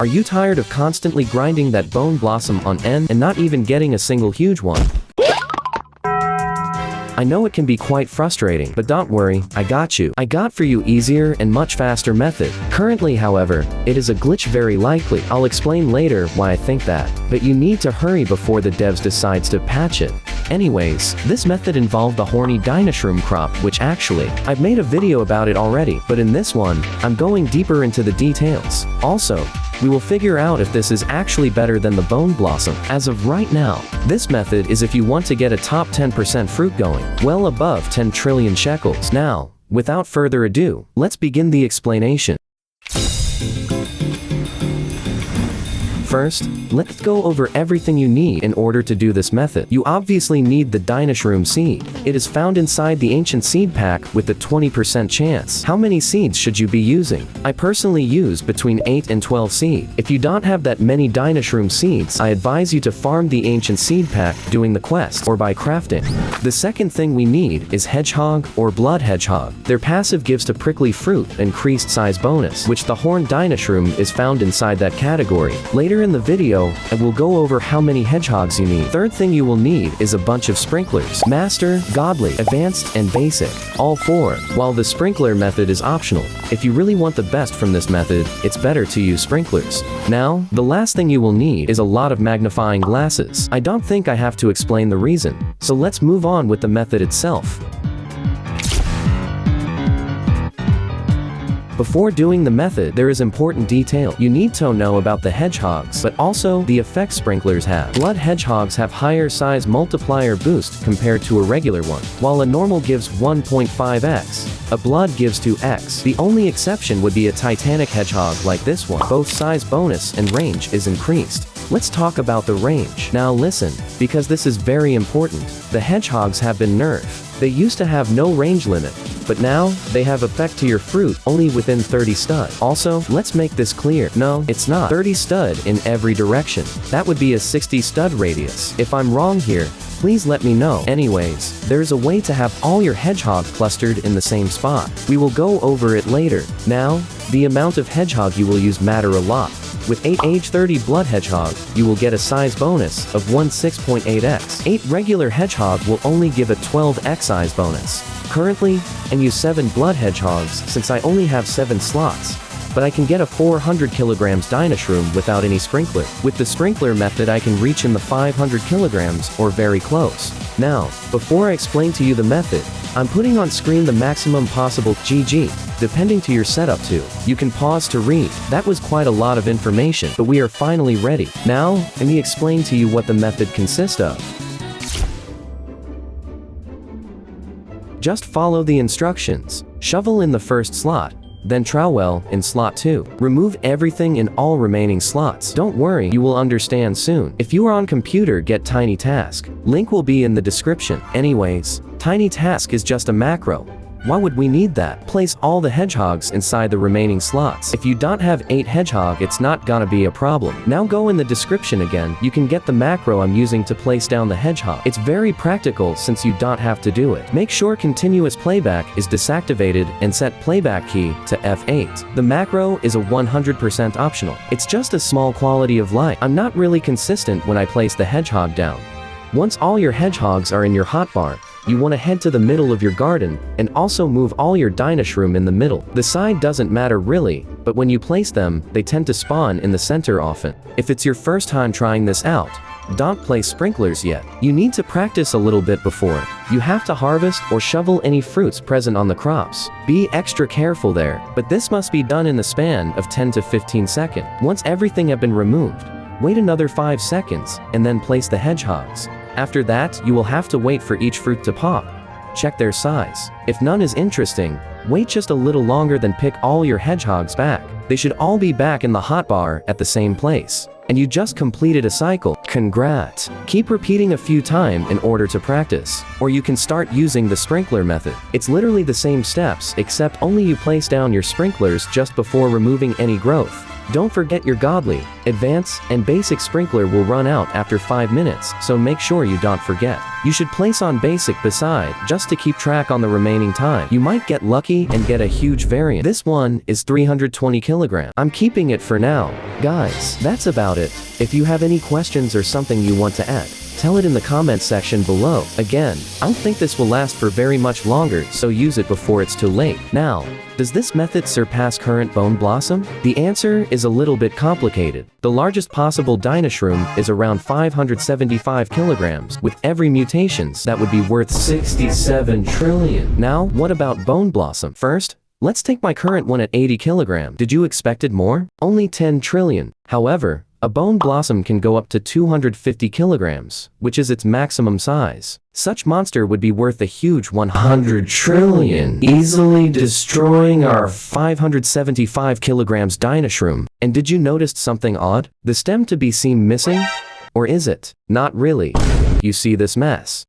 Are you tired of constantly grinding that bone blossom on end and not even getting a single huge one? I know it can be quite frustrating, but don't worry, I got you. I got for you easier and much faster method. Currently, however, it is a glitch very likely. I'll explain later why I think that, but you need to hurry before the devs decides to patch it. Anyways, this method involved the Horned Dinoshroom crop, which actually, I've made a video about it already, but in this one, I'm going deeper into the details. Also, we will figure out if this is actually better than the bone blossom. As of right now, this method is if you want to get a top 10% fruit going, well above 10 trillion shekels. Now, without further ado, let's begin the explanation. First, let's go over everything you need in order to do this method. You obviously need the Dinoshroom seed. It is found inside the ancient seed pack with a 20% chance. How many seeds should you be using? I personally use between 8 and 12 seeds. If you don't have that many Dinoshroom seeds, I advise you to farm the ancient seed pack doing the quest or by crafting. The second thing we need is hedgehog or blood hedgehog. Their passive gives to prickly fruit increased size bonus, which the Horned Dinoshroom is found inside that category. Later in the video, I will go over how many hedgehogs you need. Third thing you will need is a bunch of sprinklers. Master, Godly, Advanced, and Basic. All 4. While the sprinkler method is optional, if you really want the best from this method, it's better to use sprinklers. Now, the last thing you will need is a lot of magnifying glasses. I don't think I have to explain the reason, so let's move on with the method itself. Before doing the method, there is important detail. You need to know about the hedgehogs, but also the effect sprinklers have. Blood hedgehogs have higher size multiplier boost compared to a regular one. While a normal gives 1.5x, a blood gives 2x. The only exception would be a titanic hedgehog like this one. Both size bonus and range is increased. Let's talk about the range. Now listen, because this is very important. The hedgehogs have been nerfed. They used to have no range limit, but now, they have effect to your fruit only within 30 stud. Also, let's make this clear. No, it's not 30 stud in every direction. That would be a 60 stud radius. If I'm wrong here, please let me know. Anyways, there's a way to have all your hedgehog clustered in the same spot. We will go over it later. Now, the amount of hedgehog you will use matter a lot. With 8 age 30 blood hedgehog, you will get a size bonus of 6.8x. 8 regular hedgehog will only give a 12x size bonus. Currently, I use 7 blood hedgehogs since I only have 7 slots, but I can get a 400 kilograms Dinoshroom without any sprinkler. With the sprinkler method I can reach in the 500 kilograms or very close. Now, before I explain to you the method, I'm putting on screen the maximum possible GG, depending to your setup too. You can pause to read. That was quite a lot of information, but we are finally ready. Now, let me explain to you what the method consists of. Just follow the instructions. Shovel in the first slot, then trowel in slot 2. Remove everything in all remaining slots. Don't worry, you will understand soon. If you are on computer, get Tiny Task. Link will be in the description. Anyways, Tiny Task is just a macro. Why would we need that? Place all the hedgehogs inside the remaining slots. If you don't have 8 hedgehog, it's not gonna be a problem. Now go in the description again, you can get the macro I'm using to place down the hedgehog. It's very practical since you don't have to do it. Make sure continuous playback is deactivated and set playback key to F8. The macro is a 100% optional. It's just a small quality of life. I'm not really consistent when I place the hedgehog down. Once all your hedgehogs are in your hotbar, you want to head to the middle of your garden, and also move all your Dinoshroom in the middle. The side doesn't matter really, but when you place them, they tend to spawn in the center often. If it's your first time trying this out, don't place sprinklers yet. You need to practice a little bit before. You have to harvest or shovel any fruits present on the crops. Be extra careful there, but this must be done in the span of 10 to 15 seconds. Once everything have been removed, wait another 5 seconds, and then place the hedgehogs. After that, you will have to wait for each fruit to pop. Check their size. If none is interesting, wait just a little longer, then pick all your hedgehogs back. They should all be back in the hotbar at the same place. And you just completed a cycle. Congrats! Keep repeating a few times in order to practice. Or you can start using the sprinkler method. It's literally the same steps, except only you place down your sprinklers just before removing any growth. Don't forget your godly, advanced, and basic sprinkler will run out after 5 minutes, so make sure you don't forget. You should place on basic beside, just to keep track on the remaining time. You might get lucky and get a huge variant. This one is 320 kilograms. I'm keeping it for now. Guys, that's about it. If you have any questions or something you want to add, tell it in the comment section below. Again, I don't think this will last for very much longer, so use it before it's too late. Now, does this method surpass current Bone Blossom? The answer is a little bit complicated. The largest possible Dinoshroom is around 575 kilograms. With every mutations, that would be worth 67 trillion. Now, what about Bone Blossom? First, let's take my current one at 80 kilograms. Did you expect it more? Only 10 trillion. However, a Bone Blossom can go up to 250 kilograms, which is its maximum size. Such monster would be worth a huge 100 trillion, easily destroying our 575 kilograms Dinoshroom. And did you notice something odd? The stem to be seen missing? Or is it? Not really. You see this mess?